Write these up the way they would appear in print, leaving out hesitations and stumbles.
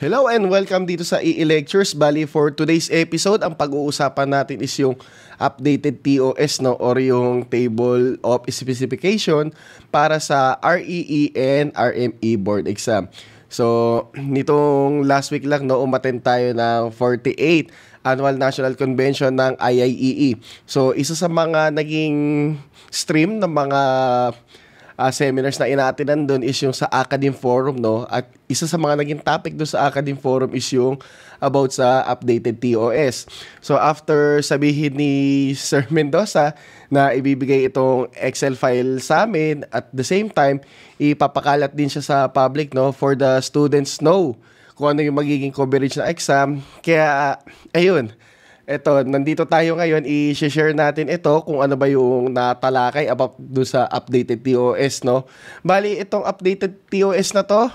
Hello and welcome dito sa EE Lectures. Bali, for today's episode, ang pag-uusapan natin is yung updated TOS, no, or yung Table of Specification para sa REE and RME board exam. So, nitong last week lang, no, umattend tayo ng 48th Annual National Convention ng IIEE. So, isa sa mga naging stream ng mga seminars na inaatinan doon is yung sa Academe Forum, no? At isa sa mga naging topic doon sa Academe Forum is yung about sa updated TOS. So after sabihin ni Sir Mendoza na ibibigay itong Excel file sa amin, at the same time ipapakalat din siya sa public, no, for the students know kung ano yung magiging coverage na exam. Kaya ayun, eto, nandito tayo ngayon, i-share natin ito kung ano ba yung natalakay about do sa updated TOS, no? Bali, itong updated TOS na to,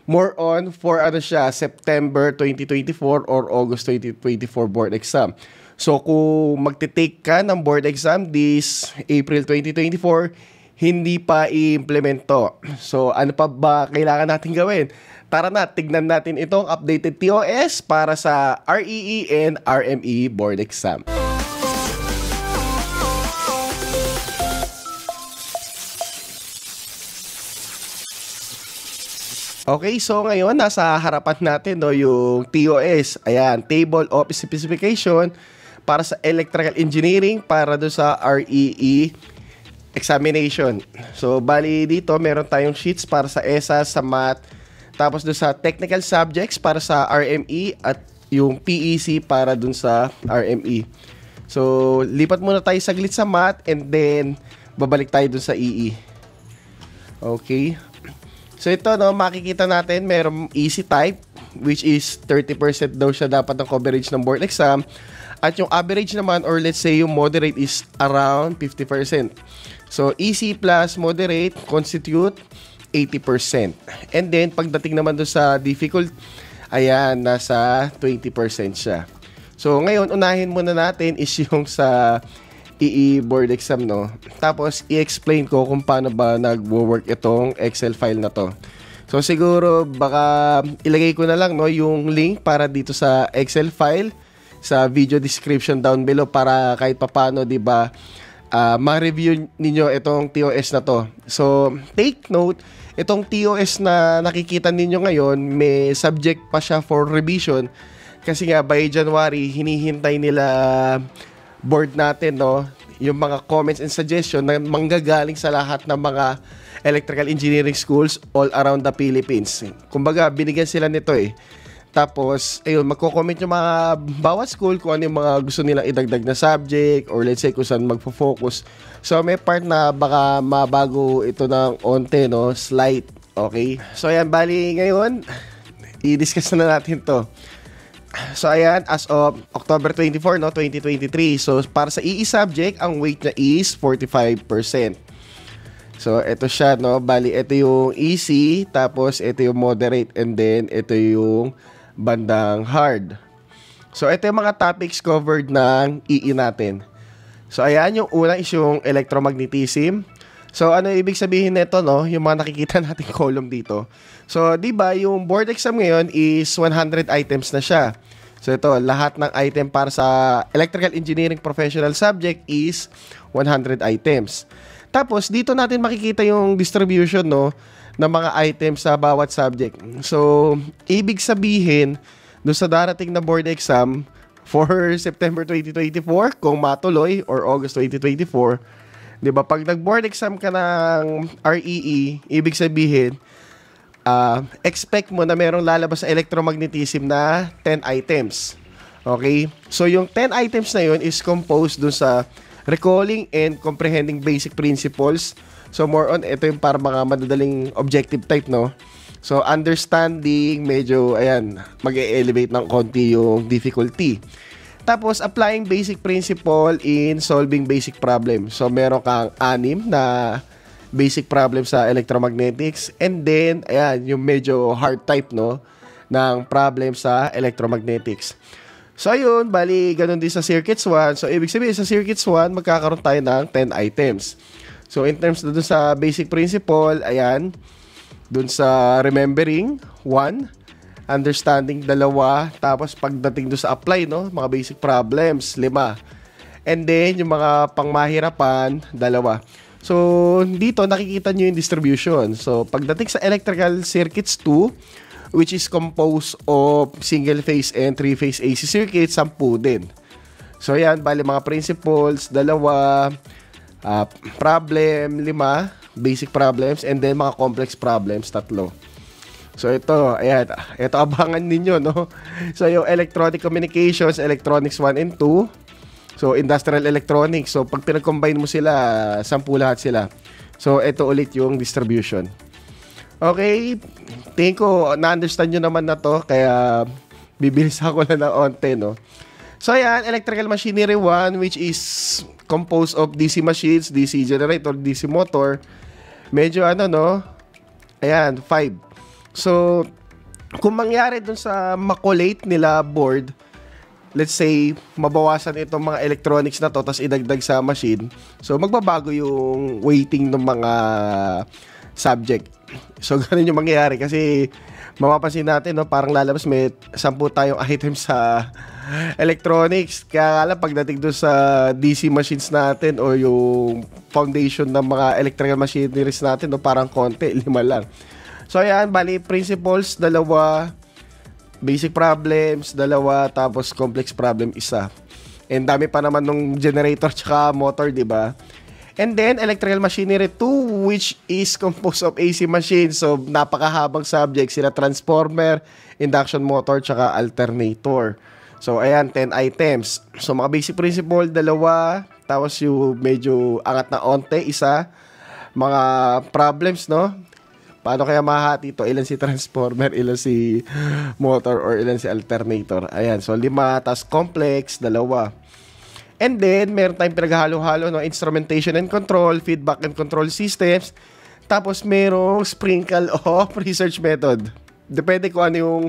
more on for ano siya, September 2024 or August 2024 board exam. So, kung magte-take ka ng board exam this April 2024, hindi pa i-implement to. So, ano pa ba kailangan natin gawin? Tara na, tignan natin itong updated TOS para sa REE and RME board exam. Okay, so ngayon nasa harapan natin, no, yung TOS. Ayan, Table of Specification para sa Electrical Engineering para do sa REE examination. So, bali dito meron tayong sheets para sa ESA, sa Math, tapos doon sa technical subjects para sa RME at yung PEC para dun sa RME. So, lipat muna tayo saglit sa Math and then babalik tayo dun sa EE. Okay. So, ito, no, makikita natin merong easy type which is 30% daw siya dapat ng coverage ng board exam. At yung average naman, or let's say yung moderate, is around 50%. So, easy plus moderate constitute 80%. And then, pagdating naman doon sa difficult, ayan, nasa 20% siya. So, ngayon, unahin muna natin is yung sa EE board exam, no? Tapos, i-explain ko kung paano ba nag-work itong Excel file na to. So, siguro, baka ilagay ko na lang, no, yung link para dito sa Excel file sa video description down below para kahit papano, di ba, ma-review ninyo itong TOS na to. So, take note, itong TOS na nakikita ninyo ngayon, may subject pa siya for revision. Kasi nga, by January, hinihintay nila board natin, no, yung mga comments and suggestion na manggagaling sa lahat ng mga electrical engineering schools all around the Philippines. Kumbaga, binigyan sila nito eh. Tapos, ayun, magko-comment yung mga bawat school kung ano yung mga gusto nilang idagdag na subject or let's say kung saan magfo-focus. So, may part na baka mabago ito ng onte, no? Slight. Okay? So, ayan, bali ngayon, i-discuss na natin to. So, ayan, as of October 24, no, 2023. So, para sa EE subject, ang weight niya is 45%. So, ito siya, no? Bali, ito yung easy, tapos ito yung moderate, and then ito yung bandang hard. So, ito yung mga topics covered ng EE natin. So, ayan, yung una is yung electromagnetism. So, ano ibig sabihin nito, no? Yung mga nakikita nating column dito. So, di ba, yung board exam ngayon is 100 items na siya. So, ito, lahat ng item para sa electrical engineering professional subject is 100 items. Tapos, dito natin makikita yung distribution, no, ng mga items sa bawat subject. So, ibig sabihin, doon sa darating na board exam for September 2024, kung matuloy, or August 2024, di ba, pag nag-board exam ka ng REE, ibig sabihin, expect mo na merong lalabas sa electromagnetism na 10 items. Okay? So, yung 10 items na yun is composed doon sa recalling and comprehending basic principles. So, more on, ito yung para mga madadaling objective type, no? So, understanding, medyo, ayan, mag-e-elevate ng konti yung difficulty. Tapos, applying basic principle in solving basic problem. So, meron kang 6 na basic problem sa electromagnetics. And then, ayan, yung medyo hard type, no, ng problem sa electromagnetics. So, ayun, bali, ganun din sa Circuits 1. So, ibig sabihin, sa Circuits 1, magkakaroon tayo ng 10 items. So, in terms na dun sa basic principle, ayan, dun sa remembering, 1. understanding 2, tapos pagdating do sa apply, no, mga basic problems 5. And then yung mga pangmahirapan 2. So dito nakikita nyo yung distribution. So pagdating sa electrical circuits 2, which is composed of single phase and 3-phase AC circuits, 10 din. So yan, bali mga principles 2, problem 5, basic problems, and then mga complex problems 3. So ito, ayan, ito abangan ninyo, no? So yung electronic communications, electronics 1 and 2. So industrial electronics. So pag pinag-combine mo sila, 10 lahat sila. So ito ulit yung distribution. Okay, tingin ko na-understand nyo naman na to, kaya bibilis ako na ng onte, no? So ayan, electrical machinery 1, which is composed of DC machines, DC generator, DC motor. Medyo no? Ayan, 5. So, kung mangyari dun sa makulate nila board, let's say, mabawasan itong mga electronics na to, tapos idagdag sa machine, so magbabago yung weighting ng mga subject. So, ganun yung mangyayari kasi mapapansin natin, no, parang lalabas may 10 tayong items sa electronics. Kaya nga lang, pagdating doon sa DC machines natin o yung foundation ng mga electrical machineries natin, no, parang konti, 5 lang. So, ayan, bali, principles, 2, basic problems, 2, tapos complex problem, 1. And dami pa naman nung generator tsaka motor, di ba? And then, electrical machinery 2, which is composed of AC machines. So, napakahabang subject. Sila transformer, induction motor, tsaka alternator. So, ayan, 10 items. So, mga basic principle, 2, tapos yung medyo angat na onte, 1. Mga problems, no? Paano kaya mahati ito? Ilan si transformer, ilan si motor, or ilan si alternator? Ayan, so 5, tas complex, 2. And then, meron tayong pinaghalo-halo, no? Instrumentation and control, feedback and control systems. Tapos, merong sprinkle of research method. Depende kung ano yung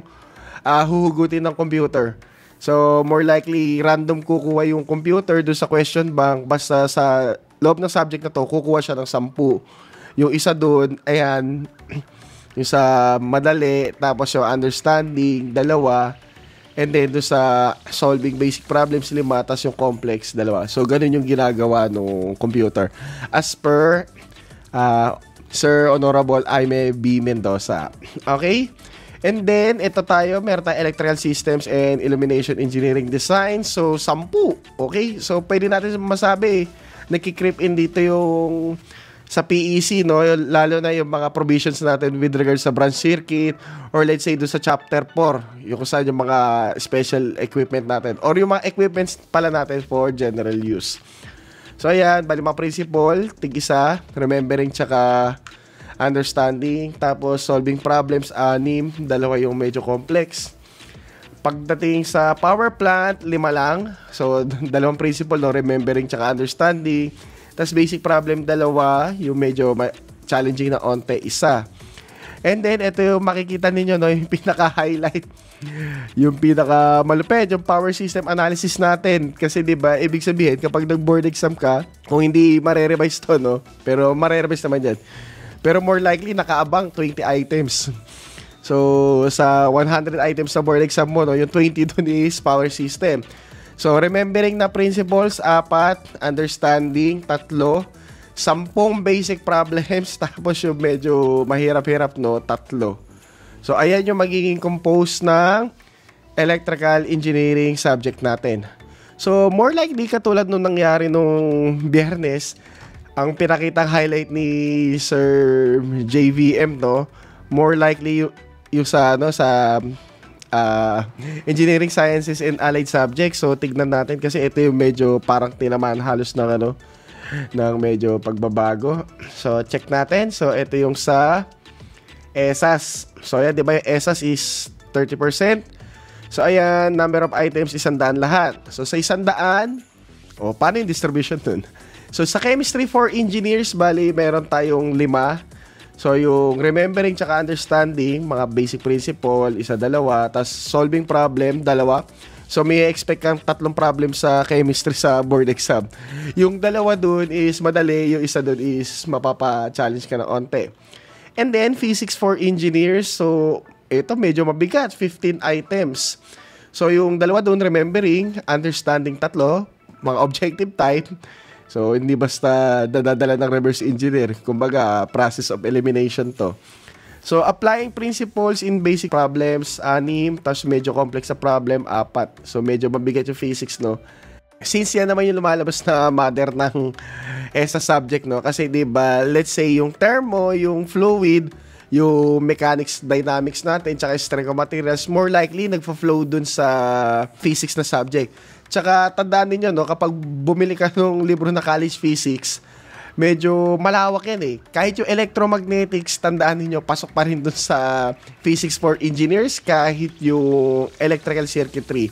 huhugutin ng computer. So, more likely, random kukuha yung computer doon sa question bank. Basta sa loob ng subject na to, kukuha siya ng 10. Yung isa doon, ayan, yung sa madali, tapos yung understanding, 2, and then doon sa solving basic problems, 5, tapos yung complex, 2. So, ganun yung ginagawa ng computer. As per Sir Honorable Jaime B. Mendoza. Okay? And then, ito tayo, meron tayong electrical systems and illumination engineering design. So, 10. Okay? So, pwede natin masabi, nakikreep in dito yung sa PEC, no, lalo na yung mga provisions natin with regards sa branch circuit, or let's say doon sa chapter 4, yung kung saan yung mga special equipment natin, or yung mga equipments pala natin for general use. So ayan, bali mga principle, tig-1, remembering tsaka understanding, tapos solving problems, 6, 2 yung medyo complex. Pagdating sa power plant, 5 lang, so 2 principle, no, remembering tsaka understanding. Tapos basic problem 2, yung medyo challenging na onte, 1. And then ito yung makikita ninyo, no, yung pinaka-highlight, yung pinaka-malupit, yung power system analysis natin. Kasi 'di ba, ibig sabihin kapag nag-board exam ka, kung hindi mare-revise to, no, pero mare-revise naman 'yan. Pero more likely nakaabang 20 items. So sa 100 items sa board exam mo, no, yung 20 dun is power system. So, remembering na principles, 4, understanding, 3, 10 basic problems, tapos yung medyo mahirap-hirap, no, 3. So, ayan yung magiging compose ng electrical engineering subject natin. So, more likely, katulad nung nangyari nung Biyernes, ang pinakitang highlight ni Sir JVM, no, more likely yung sa, no, sa engineering sciences and allied subjects. So tignan natin kasi ito yung medyo parang tinamaan halos ng ng medyo pagbabago. So check natin. So ito yung sa ESAS. So ayan, di ba yung ESAS is 30%. So ayan, number of items 100 lahat. So sa 100, paano yung distribution dun? So sa chemistry for engineers, bali meron tayong 5. So, yung remembering tsaka understanding, mga basic principle, 1, 2, tas solving problem, 2. So, may expect kang 3 problem sa chemistry sa board exam. Yung 2 dun is madali, yung 1 dun is mapapa-challenge ka ng onte. And then, physics for engineers. So, ito medyo mabigat, 15 items. So, yung dalawa doon, remembering, understanding, tatlo, mga objective type. So, hindi basta dadadala ng reverse engineer. Kumbaga, process of elimination to. So, applying principles in basic problems, 6, tapos medyo complex na problem, 4. So, medyo mabigat yung physics, no? Since yan naman yung lumalabas na mother ng ESA subject, no? Kasi, di ba, let's say, yung thermo, yung fluid, yung mechanics, dynamics natin, tsaka strength of materials, more likely nagfo-flow dun sa physics na subject. Tsaka tandaan niyo, no, kapag bumili ka ng libro na college physics, medyo malawak yan eh. Kahit yung electromagnetics, tandaan niyo, pasok pa rin dun sa physics for engineers, kahit yung electrical circuitry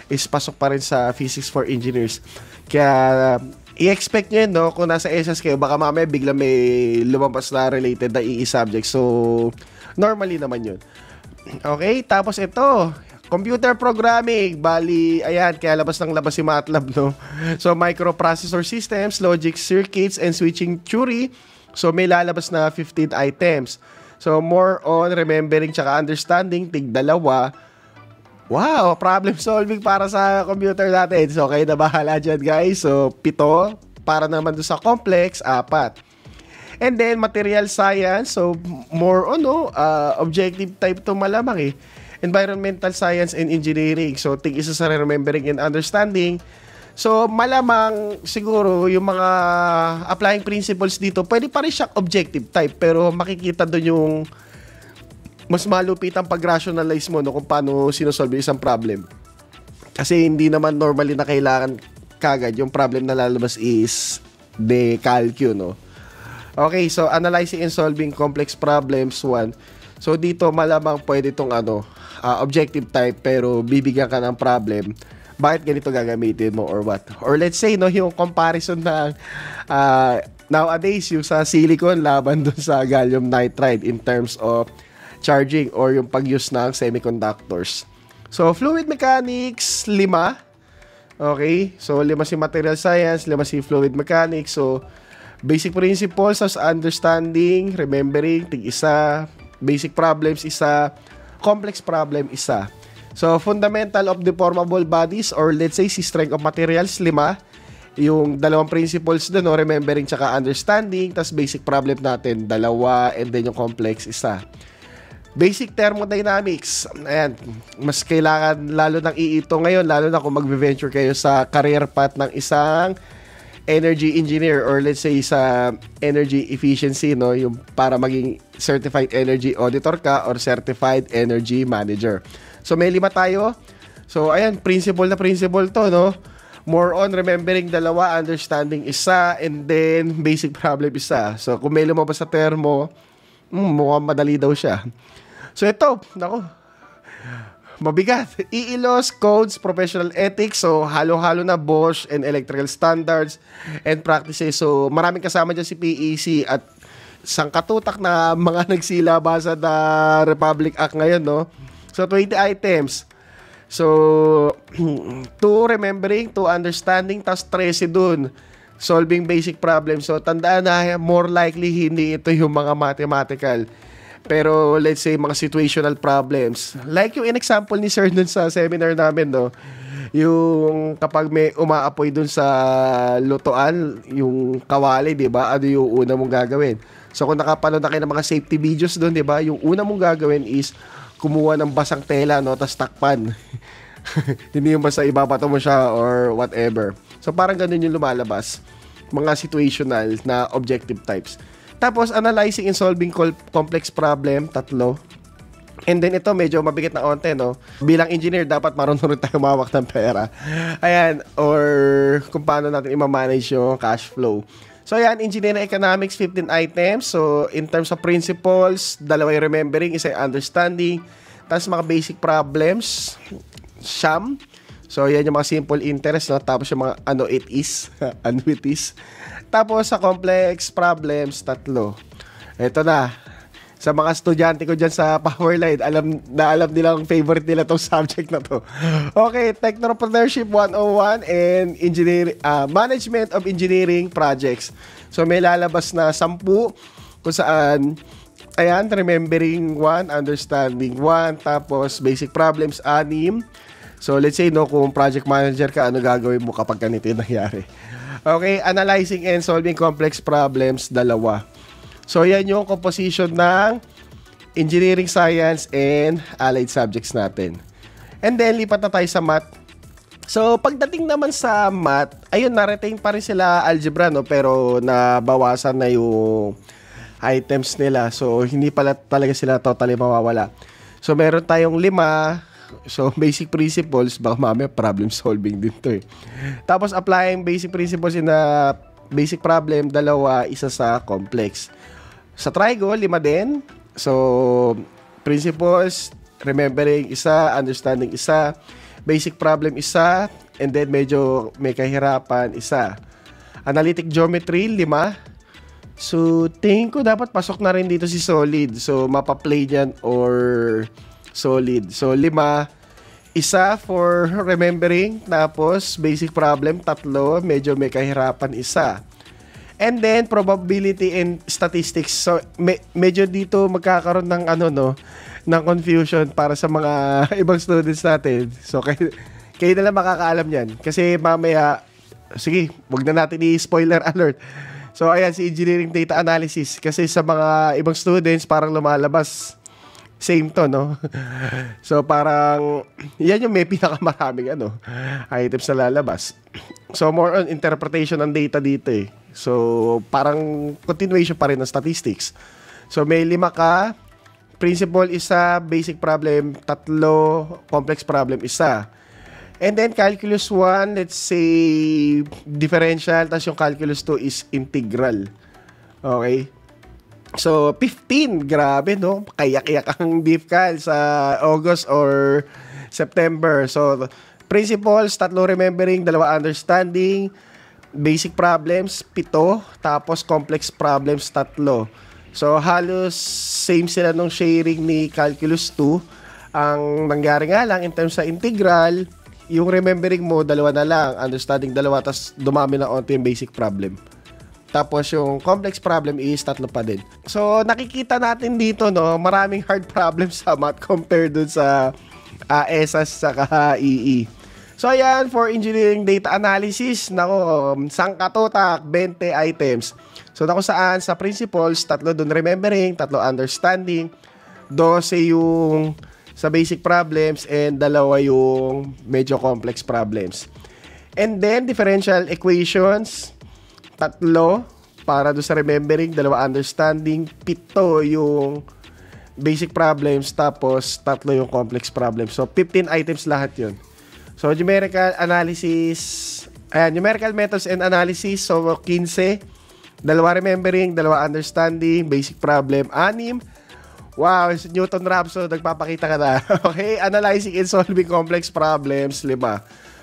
is pasok pa rin sa physics for engineers. Kaya i-expect nyo yun, no? Kung nasa SS kayo, baka mamaya bigla may lumabas na related na EE subject. So, normally naman yun. Okay, tapos ito, computer programming. Bali, ayan, kaya labas ng labas si MATLAB, no? So, microprocessor systems, logic circuits, and switching theory. So, may lalabas na 15 items. So, more on remembering tsaka understanding, tig-dalawa. Wow, problem solving para sa computer natin. So, kayo na bahala dyan, guys. So, 7. Para naman doon sa complex, 4. And then, material science. So, more on, objective type to malamang eh. Environmental science and engineering. So, tig-isa sa remembering and understanding. So, malamang siguro yung mga applying principles dito, pwede pa rin siyang objective type. Pero makikita doon yung mas malupit ang pag-rationalize mo, no, kung paano sinosolve isang problem. Kasi hindi naman normally na kailangan kagad yung problem na lalabas is de calcu, no. Okay, so analyzing and solving complex problems 1. So dito malamang pwede itong objective type pero bibigyan ka ng problem. Bakit ganito gagamitin mo or what? Or let's say, no, yung comparison na nowadays yung sa silicon laban dun sa gallium nitride in terms of charging or yung pag-use ng semiconductors. So, fluid mechanics, 5. Okay? So, 5 si material science, 5 si fluid mechanics. So, basic principles as understanding, remembering, tig-isa. Basic problems, 1. Complex problem, 1. So, fundamental of deformable bodies or let's say si strength of materials, 5. Yung 2 principles doon, no, remembering tsaka understanding. Tas basic problem natin, 2. And then yung complex, 1. Basic thermodynamics. Ayan, mas kailangan lalo ng iito ngayon, lalo na kung mag-venture kayo sa career path ng isang energy engineer or let's say sa energy efficiency, no, yung para maging certified energy auditor ka or certified energy manager. So may 5 tayo. So ayan, principle na principle to, no. More on remembering 2, understanding 1, and then basic problem 1. So kung may lumabas sa thermo, mukhang madali daw siya. So ito, nako, mabigat. EE laws, codes, professional ethics. So halo-halo na Bosch and electrical standards and practices. So maraming kasama dyan si PEC at sangkatutak na mga nagsilabasa na Republic Act ngayon, no? So 20 items. So 2 remembering, 2 understanding, tas 13 dun solving basic problems. So tandaan na more likely hindi ito yung mga mathematical. Pero let's say mga situational problems. Like yung in-example ni Sir dun sa seminar namin, no? Yung kapag may umaapoy dun sa lutuan, yung kawali, di ba? Ano yung una mong gagawin? So kung nakapanood na kayo ng mga safety videos dun, di ba? Yung una mong gagawin is kumuha ng basang tela, no? Tas takpan. Hindi yung basta ibabato mo siya or whatever. So parang ganun yung lumalabas. Mga situational na objective types. Tapos, analyzing and solving complex problem, 3. And then, ito, medyo mabigat na onte, no? Bilang engineer, dapat marunong rin tayo mawak ng pera. Ayan, or kung paano natin i-manage yung cash flow. So, ayan, engineering economics, 15 items. So, in terms of principles, 2 yung remembering, 1 yung understanding. Tapos, mga basic problems, SHAM. So, yan yung mga simple interest, no? Tapos, yung mga annuities. Tapos, sa complex problems, 3. Ito na. Sa mga estudyante ko dyan sa Powerline, alam nilang favorite nila tong subject na to. Okay, Technopreneurship 101 and Management of Engineering Projects. So, may lalabas na 10 kung saan Ayan, remembering 1, understanding 1, tapos basic problems 6. So, let's say, no, kung project manager ka, ano gagawin mo kapag ganito yung nangyari? Okay, analyzing and solving complex problems 2. So, yan yung composition ng engineering science and allied subjects natin. And then, lipat na tayo sa math. So, pagdating naman sa math, ayun, na-retain pa rin sila algebra, no? Pero nabawasan na yung items nila. So, hindi pala talaga sila totally mawawala. So, meron tayong 5. So, basic principles, baka mamaya problem solving din to eh. Tapos, applying basic principles in a basic problem, 2, isa sa complex. Sa trigo, 5 din. So, principles, remembering isa, understanding isa, basic problem isa, and then medyo may kahirapan isa. Analytic geometry, 5. So, tingin ko dapat pasok na rin dito si solid. So, mapa-play dyan or solid. So, 5. Isa for remembering. Tapos, basic problem, 3. Medyo may kahirapan isa. And then, probability and statistics. So, medyo dito magkakaroon ng ng confusion para sa mga ibang students natin. So, kayo na lang makakaalam yan. Kasi mamaya, sige, wag na natin i-spoiler alert. So, ayan, si engineering data analysis. Kasi sa mga ibang students, parang lumalabas same to, no? So, parang, yan yung may pinakamaraming items na lalabas. So, more on interpretation ng data dito eh. So, parang continuation pa rin ng statistics. So, may 5 ka, principle isa, basic problem 3, complex problem isa. And then, calculus 1, let's say, differential, tapos yung calculus 2 is integral. Okay? So, 15, grabe, no? Kayak-yak ang DeepCal sa August or September. So, principles, 3 remembering, 2 understanding, basic problems, 7, tapos complex problems, 3. So, halos same sila nung sharing ni calculus 2. Ang nangyari nga lang in terms sa integral, yung remembering mo, 2 na lang, understanding 2, tapos dumami na onto yung basic problem. Tapos yung complex problem is 3 pa din. So, nakikita natin dito, no, maraming hard problems sa math compared dun sa ESAS saka EE. So, ayan, for engineering data analysis, nako, sangkatutak, 20 items. So, na kung saan sa principles, 3 dun remembering, 3 understanding, 12 yung sa basic problems, and 2 yung medyo complex problems. And then, differential equations, 3 para doon sa remembering, 2 understanding, 7 yung basic problems, tapos 3 yung complex problems. So, 15 items lahat yun. So, numerical analysis, ayan, numerical methods and analysis, so 15, 2 remembering, 2 understanding, basic problem, 6. Wow, Newton Raphson, nagpapakita ka na. Okay, analyzing and solving complex problems, 5.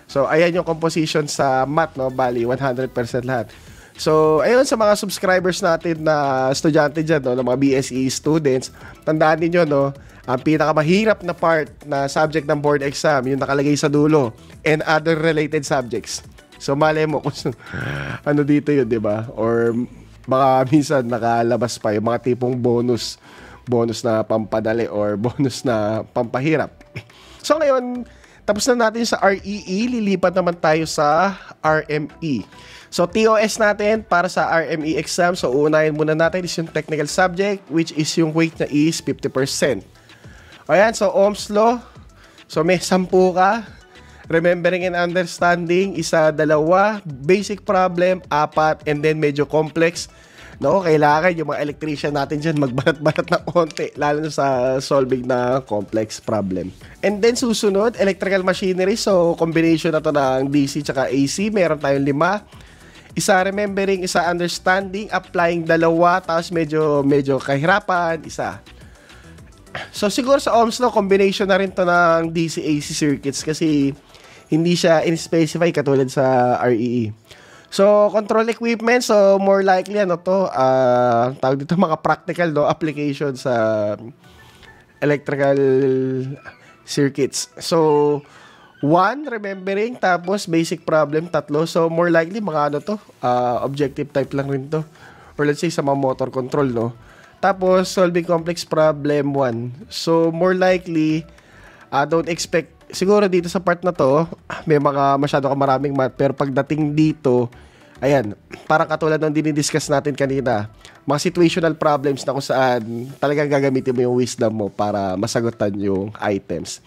So, ayan yung composition sa math, no? Bali, 100% lahat. So, ayun sa mga subscribers natin na estudyante dyan, no? Ng mga BSE students, tandaan niyo, no? Ang pinakamahirap na part na subject ng board exam, yung nakalagay sa dulo, and other related subjects. So, malay mo kung ano dito yun, di ba? Or baka minsan nakalabas pa yung mga tipong bonus na pampadali or bonus na pampahirap. So, ngayon, tapos na natin sa REE, lilipat naman tayo sa RME. So, TOS natin para sa RME exam. So, unahin muna natin is yung technical subject, which is yung weight na is 50%. Ayan, so Ohm's Law. So, may 10 ka. Remembering and understanding, 1, 2. Basic problem, 4. And then, medyo complex. No, kailangan yung mga electrician natin dyan magbanat-banat na konti, lalo na sa solving na complex problem. And then susunod, electrical machinery. So, combination na to ng DC tsaka AC. Meron tayong 5. 1 remembering, 1 understanding, applying 2, tapos medyo kahirapan, 1. So, siguro sa Ohm's Law, combination na rin to ng DC-AC circuits kasi hindi siya in-specify katulad sa REE. So, control equipment, so more likely tawag dito mga practical application sa electrical circuits. So, 1 remembering, tapos basic problem 3. So, more likely mga objective type lang rin to. Or let's say sa mga motor control, no? Tapos, solving complex problem 1. So, more likely, don't expect, siguro dito sa part na to, may mga masyado ka maraming math, pero pagdating dito, ayan, parang katulad ng dinidiscuss natin kanina, mga situational problems na kung saan talagang gagamitin mo yung wisdom mo para masagutan yung items.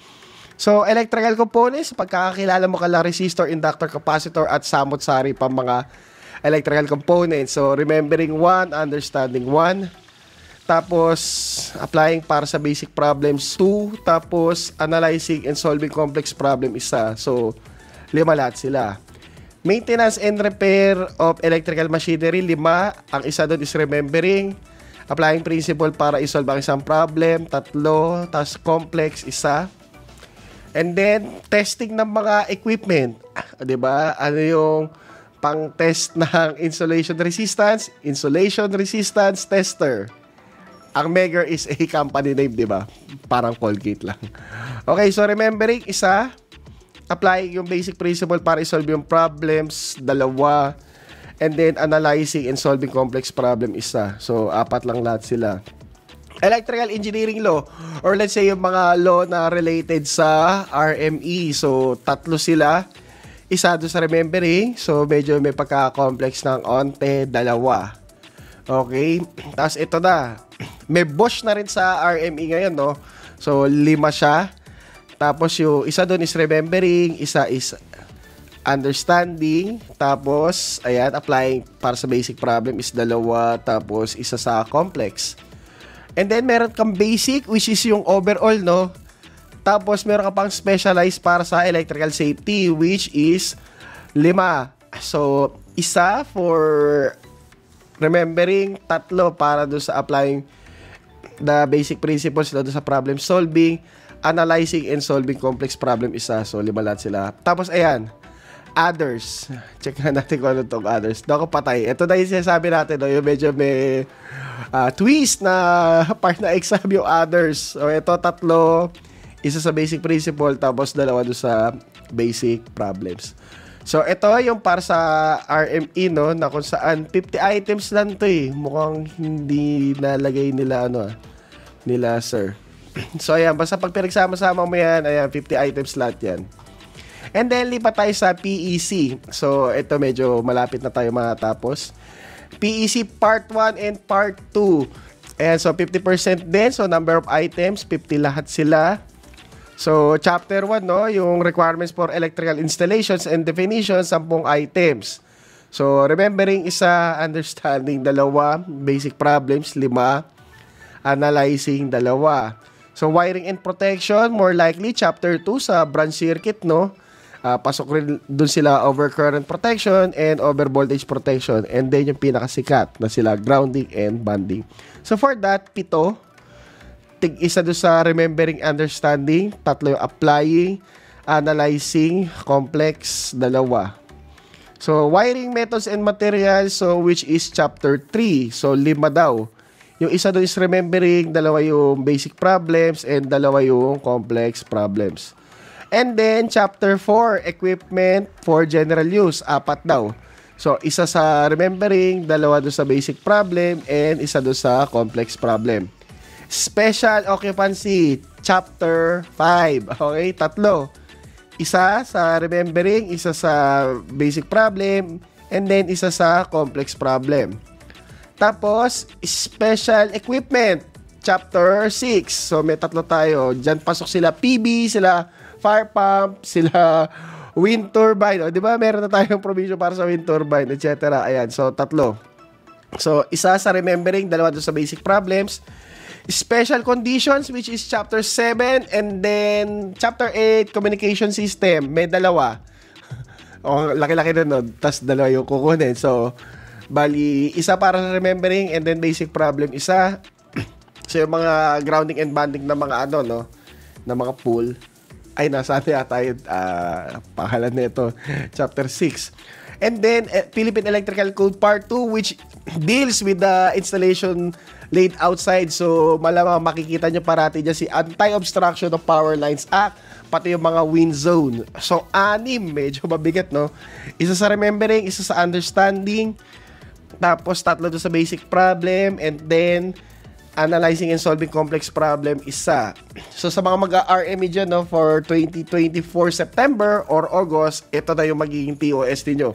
So, electrical components, pagkakakilala mo kala resistor, inductor, capacitor, at samot-sari pa mga electrical components. So, remembering 1, understanding 1, tapos applying para sa basic problems 2, tapos analyzing and solving complex problem 1. So, 5 lahat sila. Maintenance and repair of electrical machinery, 5. Ang isa doon is remembering. Applying principle para isolve ang isang problem, 3. Tapos complex, 1. And then, testing ng mga equipment. Diba? Ano yung pang-test ng insulation resistance tester. Ang Megger is a company name, diba? Parang Colgate lang. Okay, so remembering, 1. Applying yung basic principle para isolve yung problems, 2. And then, analyzing and solving complex problem, 1. So, 4 lang lahat sila. Electrical engineering law, or let's say yung mga law na related sa RME. So, 3 sila. 1 doon sa remembering. So, medyo may pagka-complex ng onte, 2. Okay? Tapos, ito na. May Bosch na rin sa RME ngayon, no? So, 5 siya. Tapos, yung 1 doon is remembering. 1 is understanding. Tapos, ayan, applying para sa basic problem is 2. Tapos, 1 sa complex. And then, meron kang basic, which is yung overall, no? Tapos, meron ka pang specialized para sa electrical safety, which is 5. So, 1 for remembering, 3 para doon sa applying the basic principles doon sa problem solving, analyzing and solving complex problem, 1. So, 5 lahat sila. Tapos, ayan, others. Check na natin kung ano itong others. Doon ako patay. Ito na yung sinasabi natin, no? Yung medyo may twist na part na exam yung others. So, ito 3. 1 sa basic principle, tapos 2 doon sa basic problems. So, ito yung para sa RME, no? Na kung saan 50 items lang to eh. Mukhang hindi nalagay nila, nila, sir. So, ayan. Basta pag pinagsama-sama mo yan, ayan, 50 items lahat yan. And then, lipat tayo sa PEC. So, ito medyo malapit na tayo matapos. PEC Part 1 and Part 2. Ayan, so 50% din. So, number of items, 50 lahat sila. So, Chapter 1, no? Yung requirements for electrical installations and definitions, 10 items. So, remembering 1, understanding 2, basic problems 5, analyzing 2. So, wiring and protection, more likely, Chapter 2 sa branch circuit, no? Pasok rin dun sila overcurrent protection and overvoltage protection. And then yung pinakasikat na sila grounding and bonding. So for that, 7. Tig-1 dun sa remembering, understanding. 3 yung applying, analyzing, complex, 2. So wiring methods and materials, so which is chapter 3. So 5 daw. Yung 1 dun is remembering, 2 yung basic problems, and 2 yung complex problems. And then, Chapter 4, Equipment for General Use, 4 daw. So, 1 sa remembering, 2 doon sa basic problem, and 1 doon sa complex problem. Special Occupancy, Chapter 5. Okay, 3. 1 sa remembering, 1 sa basic problem, and then 1 sa complex problem. Tapos, Special Equipment, Chapter 6. So, may 3 tayo. Diyan pasok sila PB, sila fire pump, sila wind turbine. O, di ba? Meron na tayong provision para sa wind turbine, etc. Ayan. So, 3. So, 1 sa remembering, 2 doon sa basic problems. Special conditions, which is chapter 7. And then, chapter 8, communication system. May 2. O, laki-laki na nun. Tapos, 2 yung kukunin. So, bali, 1 para sa remembering and then basic problem, 1. So, yung mga grounding and bonding na mga no? Na mga pool. Ay, nasa yata yung pangalan nito, chapter 6. And then, Philippine Electrical Code Part 2, which deals with the installation laid outside. So, malamang makikita nyo parati dyan si Anti-Obstruction of Power Lines Act, pati yung mga wind zone. So, 6, medyo mabigat, no? 1 sa remembering, 1 sa understanding, tapos 3 doon sa basic problem, and then Analyzing and solving complex problem, isa. So sa mga mag-RME dyan, no, for 2024 September or August, ito na yung magiging TOS ninyo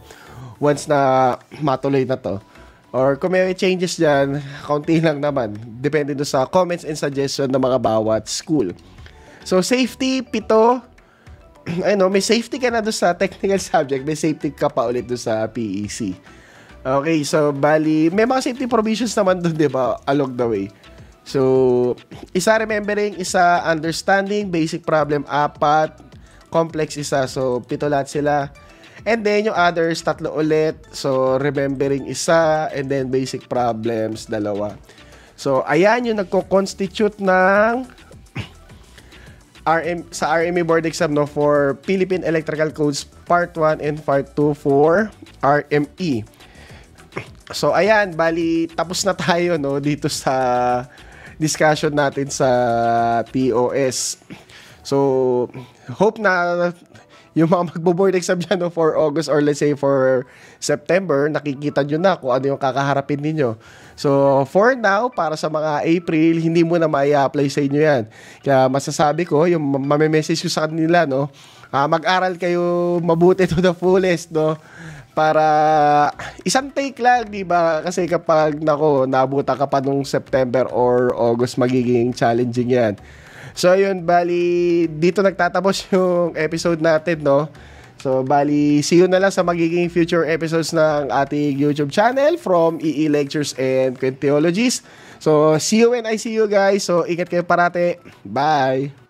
once na matuloy na to. Or kung may changes dyan, kaunti lang naman. Depende do sa comments and suggestion ng mga bawat school. So safety, 7. Ano, may safety ka na do sa technical subject, may safety ka pa ulit do sa PEC. Okay, so bali, may mga safety provisions naman doon, di ba, along the way. So, isa remembering, isa understanding, basic problem 4, complex isa. So, 7 lahat sila. And then, yung others, 3 ulit. So, remembering isa, and then basic problems, 2. So, ayan yung nagko-constitute ng sa RME board exam, no, for Philippine Electrical Codes Part 1 and Part 2 for RME. So, ayan, bali, tapos na tayo, no, dito sa discussion natin sa TOS. So, hope na yung mga magbo-board exam dyan, no, for August or let's say for September, nakikita nyo na kung ano yung kakaharapin ninyo. So, for now, para sa mga April, hindi mo na mai-apply sa inyo yan. Kaya masasabi ko, yung mamemessage ko sa kanila, no, mag-aral kayo mabuti to the fullest, no, para isang take lang, di ba? Kasi kapag nabuta ka pa nung September or August, magiging challenging yan. So, yun, bali, dito nagtatapos yung episode natin, no? So, bali, see you na lang sa magiging future episodes ng ating YouTube channel from EE Lectures and Quintheologies. So, see you when I see you, guys. So, ingat kayo parate. Bye!